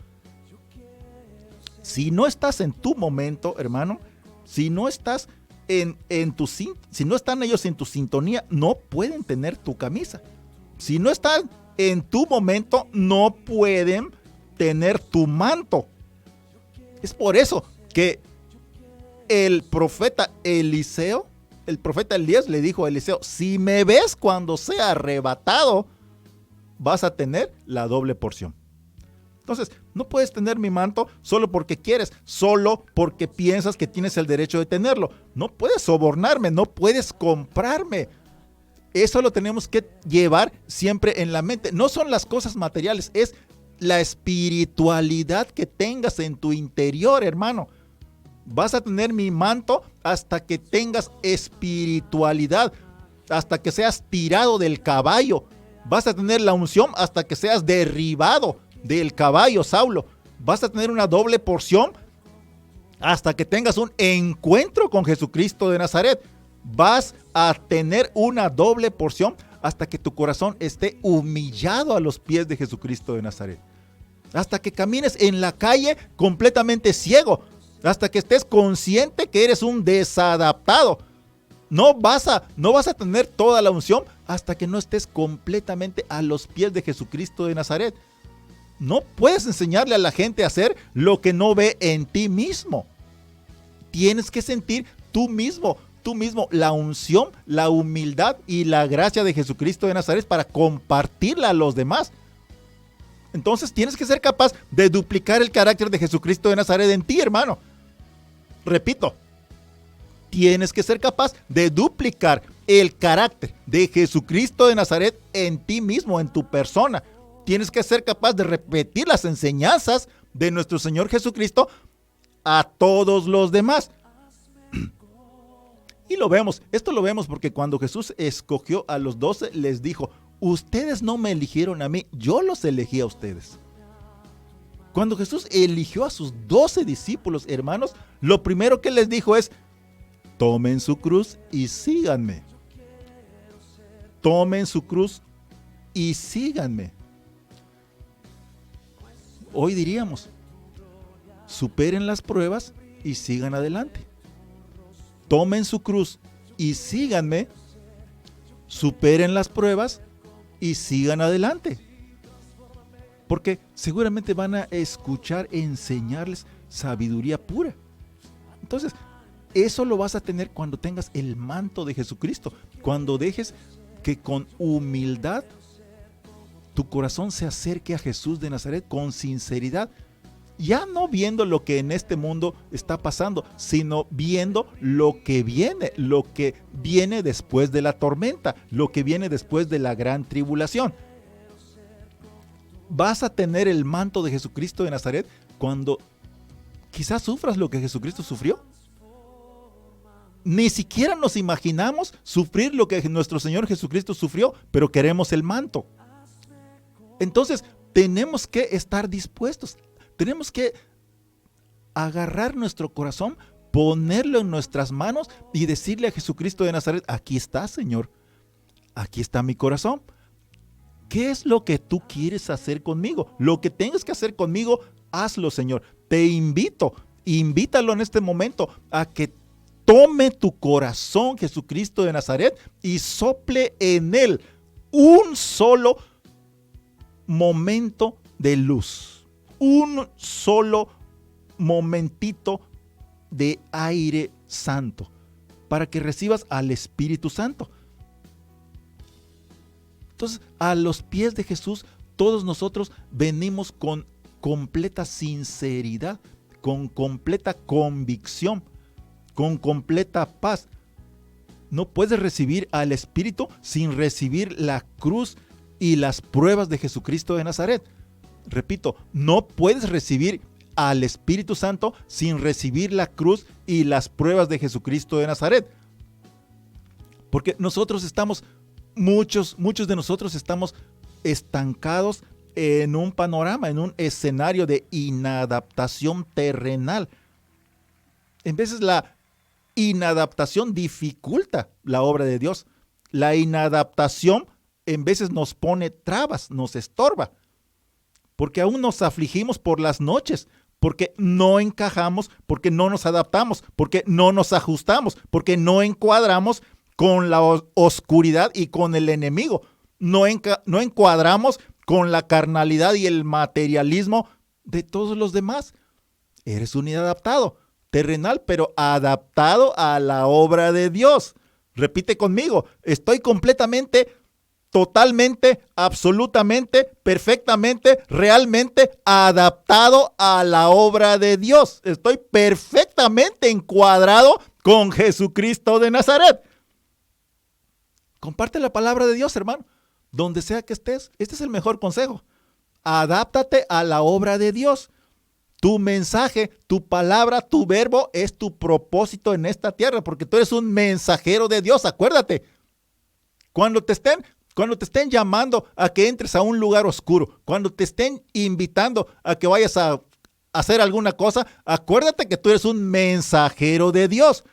Si no estás en tu momento, hermano, si no estás si no están ellos en tu sintonía, no pueden tener tu camisa. Si no están en tu momento, no pueden tener tu manto. Es por eso que el profeta Elías le dijo a Eliseo: si me ves cuando sea arrebatado, vas a tener la doble porción. Entonces, no puedes tener mi manto solo porque quieres, solo porque piensas que tienes el derecho de tenerlo. No puedes sobornarme, no puedes comprarme. Eso lo tenemos que llevar siempre en la mente. No son las cosas materiales, es la espiritualidad que tengas en tu interior, hermano. Vas a tener mi manto hasta que tengas espiritualidad, hasta que seas tirado del caballo. Vas a tener la unción hasta que seas derribado del caballo, Saulo. Vas a tener una doble porción hasta que tengas un encuentro con Jesucristo de Nazaret. Vas a tener una doble porción hasta que tu corazón esté humillado a los pies de Jesucristo de Nazaret. Hasta que camines en la calle completamente ciego. Hasta que estés consciente que eres un desadaptado. No vas a tener toda la unción hasta que no estés completamente a los pies de Jesucristo de Nazaret. No puedes enseñarle a la gente a hacer lo que no ve en ti mismo. Tienes que sentir tú mismo la unción, la humildad y la gracia de Jesucristo de Nazaret para compartirla a los demás. Entonces tienes que ser capaz de duplicar el carácter de Jesucristo de Nazaret en ti, hermano. Repito, tienes que ser capaz de duplicar el carácter de Jesucristo de Nazaret en ti mismo, en tu persona. Tienes que ser capaz de repetir las enseñanzas de nuestro Señor Jesucristo a todos los demás. Y esto lo vemos porque cuando Jesús escogió a los 12, les dijo: ustedes no me eligieron a mí, yo los elegí a ustedes. Cuando Jesús eligió a sus 12 discípulos, hermanos, lo primero que les dijo es: tomen su cruz y síganme. Tomen su cruz y síganme. Hoy diríamos: superen las pruebas y sigan adelante. Tomen su cruz y síganme. Superen las pruebas y sigan adelante. Porque seguramente van a escuchar enseñarles sabiduría pura. Entonces, eso lo vas a tener cuando tengas el manto de Jesucristo. Cuando dejes que con humildad tu corazón se acerque a Jesús de Nazaret con sinceridad. Ya no viendo lo que en este mundo está pasando, sino viendo lo que viene después de la tormenta, lo que viene después de la gran tribulación. Vas a tener el manto de Jesucristo de Nazaret cuando quizás sufras lo que Jesucristo sufrió. Ni siquiera nos imaginamos sufrir lo que nuestro Señor Jesucristo sufrió, pero queremos el manto. Entonces, tenemos que estar dispuestos. Tenemos que agarrar nuestro corazón, ponerlo en nuestras manos y decirle a Jesucristo de Nazaret: aquí está, Señor. Aquí está mi corazón. ¿Qué es lo que tú quieres hacer conmigo? Lo que tengas que hacer conmigo, hazlo, Señor. Te invítalo en este momento a que tome tu corazón, Jesucristo de Nazaret, y sople en él un solo momento de luz. Un solo momentito de aire santo para que recibas al Espíritu Santo. Entonces, a los pies de Jesús, todos nosotros venimos con completa sinceridad, con completa convicción, con completa paz. No puedes recibir al Espíritu sin recibir la cruz y las pruebas de Jesucristo de Nazaret. Repito, no puedes recibir al Espíritu Santo sin recibir la cruz y las pruebas de Jesucristo de Nazaret. Porque muchos de nosotros estamos estancados en un panorama, en un escenario de inadaptación terrenal. En veces la inadaptación dificulta la obra de Dios. La inadaptación en veces nos pone trabas, nos estorba. Porque aún nos afligimos por las noches, porque no encajamos, porque no nos adaptamos, porque no nos ajustamos, porque no encuadramos con la oscuridad y con el enemigo. No encuadramos con la carnalidad y el materialismo de todos los demás. Eres un inadaptado, terrenal, pero adaptado a la obra de Dios. Repite conmigo: estoy completamente, totalmente, absolutamente, perfectamente, realmente adaptado a la obra de Dios. Estoy perfectamente encuadrado con Jesucristo de Nazaret. Comparte la palabra de Dios, hermano. Donde sea que estés, este es el mejor consejo. Adáptate a la obra de Dios. Tu mensaje, tu palabra, tu verbo es tu propósito en esta tierra, porque tú eres un mensajero de Dios, acuérdate. Cuando te estén llamando a que entres a un lugar oscuro, cuando te estén invitando a que vayas a hacer alguna cosa, acuérdate que tú eres un mensajero de Dios.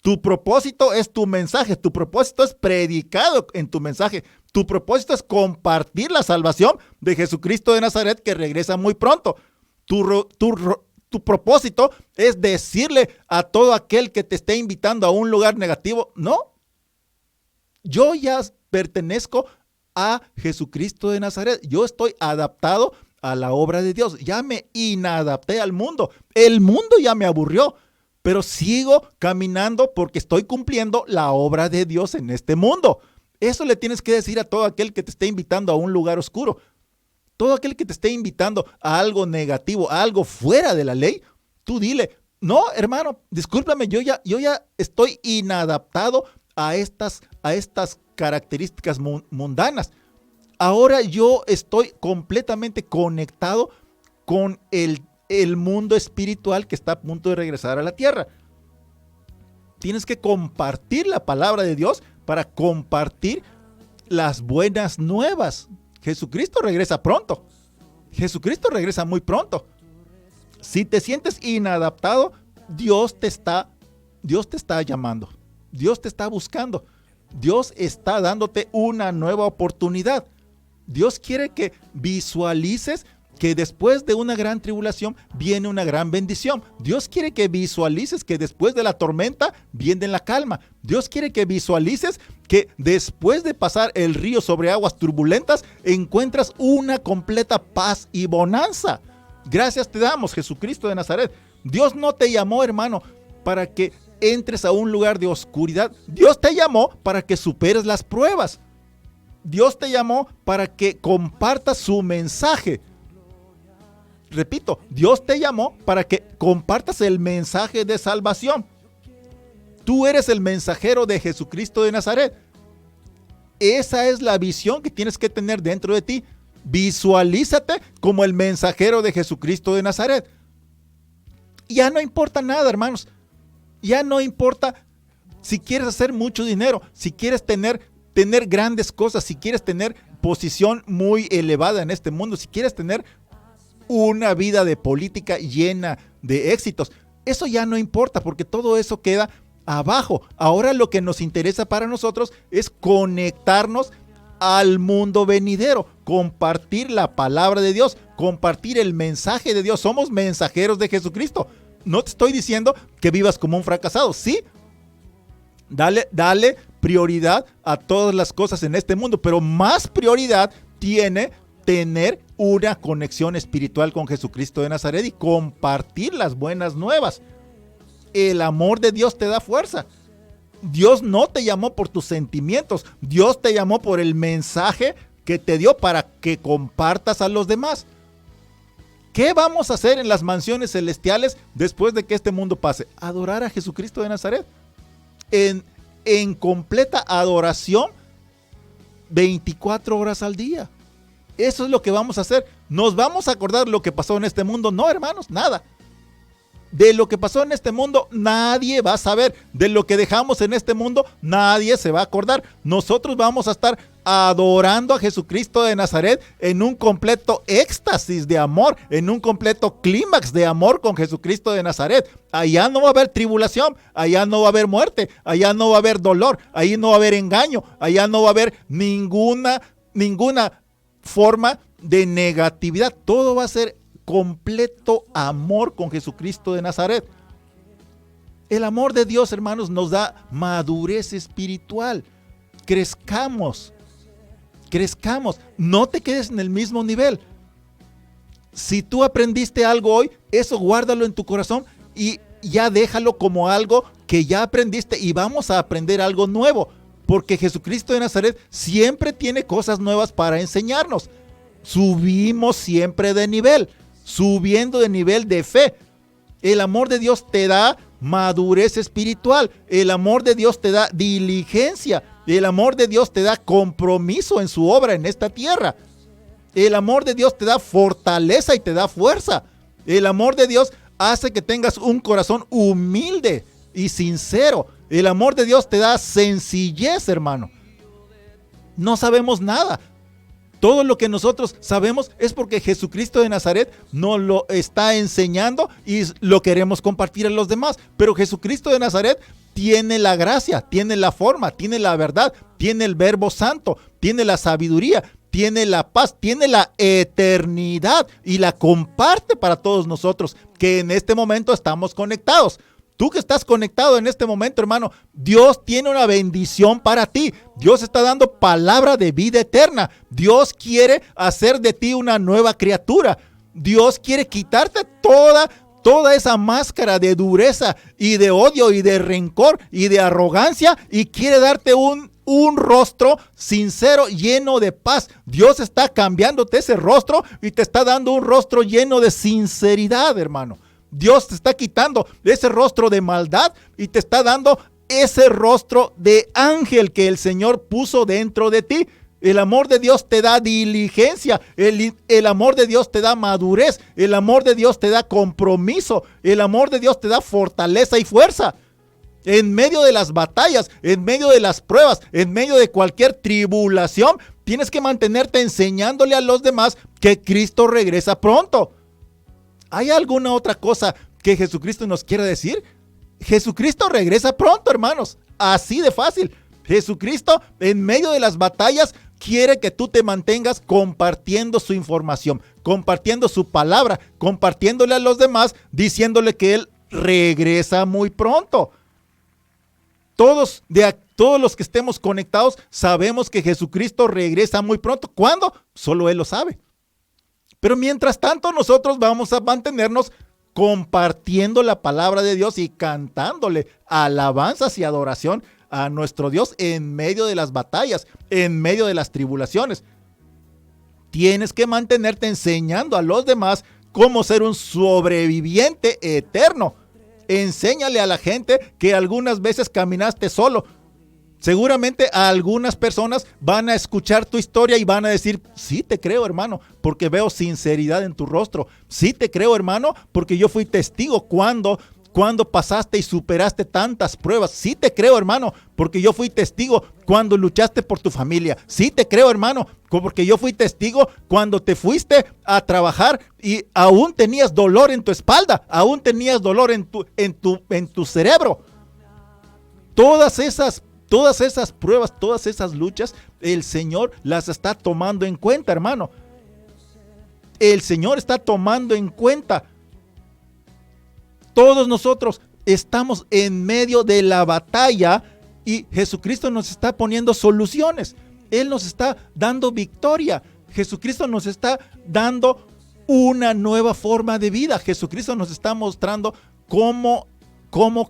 Tu propósito es tu mensaje, tu propósito es predicado en tu mensaje, tu propósito es compartir la salvación de Jesucristo de Nazaret que regresa muy pronto. Tu propósito es decirle a todo aquel que te esté invitando a un lugar negativo: no, yo ya pertenezco a Jesucristo de Nazaret, yo estoy adaptado a la obra de Dios, ya me inadapté al mundo, el mundo ya me aburrió, pero sigo caminando porque estoy cumpliendo la obra de Dios en este mundo. Eso le tienes que decir a todo aquel que te esté invitando a un lugar oscuro. Todo aquel que te esté invitando a algo negativo, a algo fuera de la ley, tú dile: no, hermano, discúlpame, yo ya estoy inadaptado a estas características mundanas. Ahora yo estoy completamente conectado con el mundo espiritual que está a punto de regresar a la tierra. Tienes que compartir la palabra de Dios para compartir las buenas nuevas. Jesucristo regresa pronto. Jesucristo regresa muy pronto. Si te sientes inadaptado, Dios te está llamando. Dios te está buscando. Dios está dándote una nueva oportunidad. Dios quiere que visualices que después de una gran tribulación viene una gran bendición. Dios quiere que visualices que después de la tormenta viene la calma. Dios quiere que visualices que después de pasar el río sobre aguas turbulentas encuentras una completa paz y bonanza. Gracias te damos, Jesucristo de Nazaret. Dios no te llamó, hermano, para que entres a un lugar de oscuridad. Dios te llamó para que superes las pruebas. Dios te llamó para que compartas su mensaje. Repito, Dios te llamó para que compartas el mensaje de salvación. Tú eres el mensajero de Jesucristo de Nazaret. Esa es la visión que tienes que tener dentro de ti. Visualízate como el mensajero de Jesucristo de Nazaret. Ya no importa nada, hermanos. Ya no importa si quieres hacer mucho dinero, si quieres tener grandes cosas, si quieres tener posición muy elevada en este mundo, si quieres tener una vida de política llena de éxitos. Eso ya no importa porque todo eso queda abajo. Ahora lo que nos interesa para nosotros es conectarnos al mundo venidero, compartir la palabra de Dios, compartir el mensaje de Dios. Somos mensajeros de Jesucristo. No te estoy diciendo que vivas como un fracasado. Sí, dale prioridad a todas las cosas en este mundo, pero más prioridad tiene tener una conexión espiritual con Jesucristo de Nazaret y compartir las buenas nuevas. El amor de Dios te da fuerza. Dios no te llamó por tus sentimientos. Dios te llamó por el mensaje que te dio para que compartas a los demás. ¿Qué vamos a hacer en las mansiones celestiales después de que este mundo pase? Adorar a Jesucristo de Nazaret. En completa adoración 24 horas al día. Eso es lo que vamos a hacer. ¿Nos vamos a acordar lo que pasó en este mundo? No, hermanos, nada. De lo que pasó en este mundo, nadie va a saber. De lo que dejamos en este mundo, nadie se va a acordar. Nosotros vamos a estar adorando a Jesucristo de Nazaret en un completo éxtasis de amor, en un completo clímax de amor con Jesucristo de Nazaret. Allá no va a haber tribulación, allá no va a haber muerte, allá no va a haber dolor, ahí no va a haber engaño, allá no va a haber ninguna forma de negatividad. Todo va a ser completo amor con Jesucristo de Nazaret. El amor de Dios, hermanos, nos da madurez espiritual. Crezcamos. No te quedes en el mismo nivel. Si tú aprendiste algo hoy, eso guárdalo en tu corazón y ya déjalo como algo que ya aprendiste y vamos a aprender algo nuevo. Porque Jesucristo de Nazaret siempre tiene cosas nuevas para enseñarnos. Subimos siempre de nivel, subiendo de nivel de fe. El amor de Dios te da madurez espiritual. El amor de Dios te da diligencia. El amor de Dios te da compromiso en su obra en esta tierra. El amor de Dios te da fortaleza y te da fuerza. El amor de Dios hace que tengas un corazón humilde y sincero. El amor de Dios te da sencillez, hermano. No sabemos nada. Todo lo que nosotros sabemos es porque Jesucristo de Nazaret nos lo está enseñando y lo queremos compartir a los demás. Pero Jesucristo de Nazaret tiene la gracia, tiene la forma, tiene la verdad, tiene el verbo santo, tiene la sabiduría, tiene la paz, tiene la eternidad y la comparte para todos nosotros que en este momento estamos conectados. Tú que estás conectado en este momento, hermano, Dios tiene una bendición para ti. Dios está dando palabra de vida eterna. Dios quiere hacer de ti una nueva criatura. Dios quiere quitarte toda esa máscara de dureza y de odio y de rencor y de arrogancia y quiere darte un rostro sincero, lleno de paz. Dios está cambiándote ese rostro y te está dando un rostro lleno de sinceridad, hermano. Dios te está quitando ese rostro de maldad y te está dando ese rostro de ángel que el Señor puso dentro de ti. El amor de Dios te da diligencia, el amor de Dios te da madurez, el amor de Dios te da compromiso, el amor de Dios te da fortaleza y fuerza. En medio de las batallas, en medio de las pruebas, en medio de cualquier tribulación, tienes que mantenerte enseñándole a los demás que Cristo regresa pronto. ¿Hay alguna otra cosa que Jesucristo nos quiera decir? Jesucristo regresa pronto, hermanos. Así de fácil. Jesucristo, en medio de las batallas, quiere que tú te mantengas compartiendo su información, compartiendo su palabra, compartiéndole a los demás, diciéndole que Él regresa muy pronto. Todos los que estemos conectados sabemos que Jesucristo regresa muy pronto. ¿Cuándo? Solo Él lo sabe. Pero mientras tanto, nosotros vamos a mantenernos compartiendo la palabra de Dios y cantándole alabanzas y adoración a nuestro Dios en medio de las batallas, en medio de las tribulaciones. Tienes que mantenerte enseñando a los demás cómo ser un sobreviviente eterno. Enséñale a la gente que algunas veces caminaste solo. Seguramente a algunas personas van a escuchar tu historia y van a decir: sí te creo, hermano, porque veo sinceridad en tu rostro. Sí te creo, hermano, porque yo fui testigo cuando pasaste y superaste tantas pruebas. Sí te creo, hermano, porque yo fui testigo cuando luchaste por tu familia. Sí te creo, hermano, porque yo fui testigo cuando te fuiste a trabajar y aún tenías dolor en tu espalda, aún tenías dolor en tu cerebro. Todas esas pruebas, todas esas luchas, el Señor las está tomando en cuenta, hermano. El Señor está tomando en cuenta. Todos nosotros estamos en medio de la batalla y Jesucristo nos está poniendo soluciones. Él nos está dando victoria. Jesucristo nos está dando una nueva forma de vida. Jesucristo nos está mostrando cómo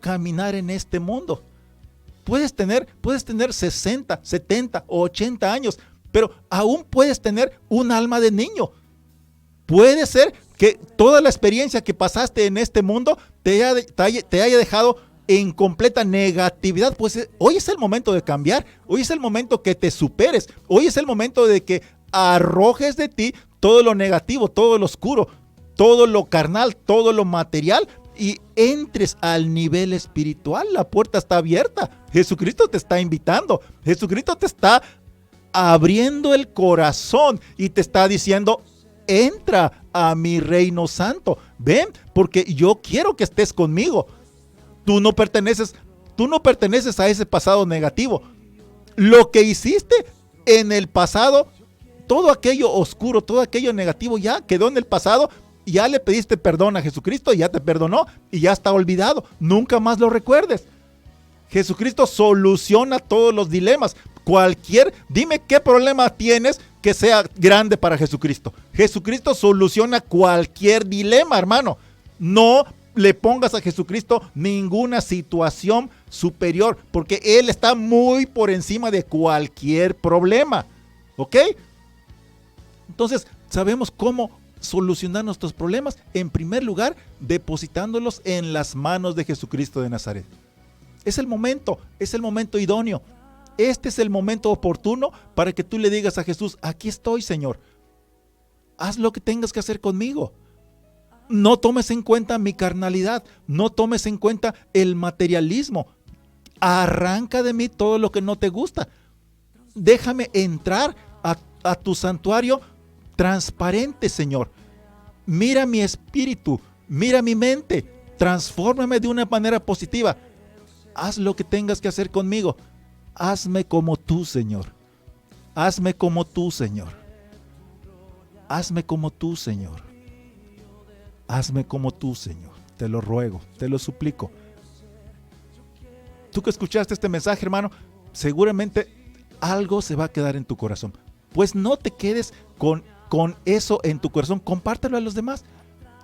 caminar en este mundo. Puedes tener 60, 70 o 80 años, pero aún puedes tener un alma de niño. Puede ser que toda la experiencia que pasaste en este mundo te haya dejado en completa negatividad. Pues hoy es el momento de cambiar. Hoy es el momento que te superes. Hoy es el momento de que arrojes de ti todo lo negativo, todo lo oscuro, todo lo carnal, todo lo material y entres al nivel espiritual. La puerta está abierta. Jesucristo te está invitando. Jesucristo te está abriendo el corazón y te está diciendo: entra a mi reino santo. Ven, porque yo quiero que estés conmigo. Tú no perteneces a ese pasado negativo. Lo que hiciste en el pasado, todo aquello oscuro, todo aquello negativo ya quedó en el pasado. Ya le pediste perdón a Jesucristo, ya te perdonó y ya está olvidado. Nunca más lo recuerdes. Jesucristo soluciona todos los dilemas. Dime qué problema tienes que sea grande para Jesucristo. Jesucristo soluciona cualquier dilema, hermano. No le pongas a Jesucristo ninguna situación superior, porque Él está muy por encima de cualquier problema. ¿Ok? Entonces, sabemos cómo solucionar nuestros problemas. En primer lugar, depositándolos en las manos de Jesucristo de Nazaret. Es el momento idóneo. Este es el momento oportuno para que tú le digas a Jesús: aquí estoy, Señor. Haz lo que tengas que hacer conmigo. No tomes en cuenta mi carnalidad. No tomes en cuenta el materialismo. Arranca de mí todo lo que no te gusta. Déjame entrar a tu santuario transparente, Señor. Mira mi espíritu. Mira mi mente. Transfórmame de una manera positiva. Haz lo que tengas que hacer conmigo. Hazme como tú, Señor. Hazme como tú, Señor. Hazme como tú, Señor. Hazme como tú, Señor. Te lo ruego, te lo suplico. Tú que escuchaste este mensaje, hermano, seguramente algo se va a quedar en tu corazón. Pues no te quedes con eso en tu corazón. Compártelo a los demás.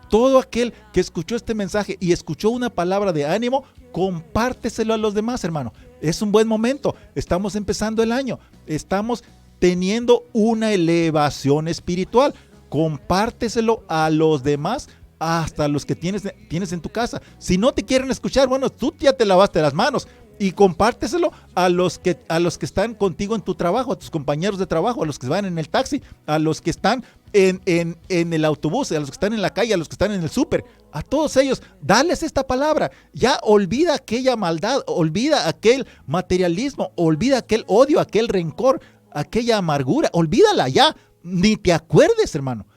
Todo aquel que escuchó este mensaje y escuchó una palabra de ánimo, compárteselo a los demás, hermano. Es un buen momento. Estamos empezando el año. Estamos teniendo una elevación espiritual. Compárteselo a los demás, hasta los que tienes en tu casa. Si no te quieren escuchar, bueno, tú ya te lavaste las manos. Y compárteselo a los que están contigo en tu trabajo, a tus compañeros de trabajo, a los que van en el taxi, a los que están en el autobús, a los que están en la calle, a los que están en el súper, a todos ellos, dales esta palabra. Ya olvida aquella maldad, olvida aquel materialismo, olvida aquel odio, aquel rencor, aquella amargura, olvídala ya, ni te acuerdes, hermano.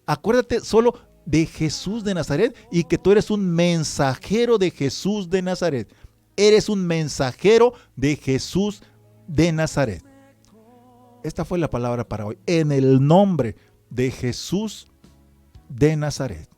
Acuérdate solo de Jesús de Nazaret y que tú eres un mensajero de Jesús de Nazaret. Eres un mensajero de Jesús de Nazaret. Esta fue la palabra para hoy. En el nombre de Jesús de Nazaret.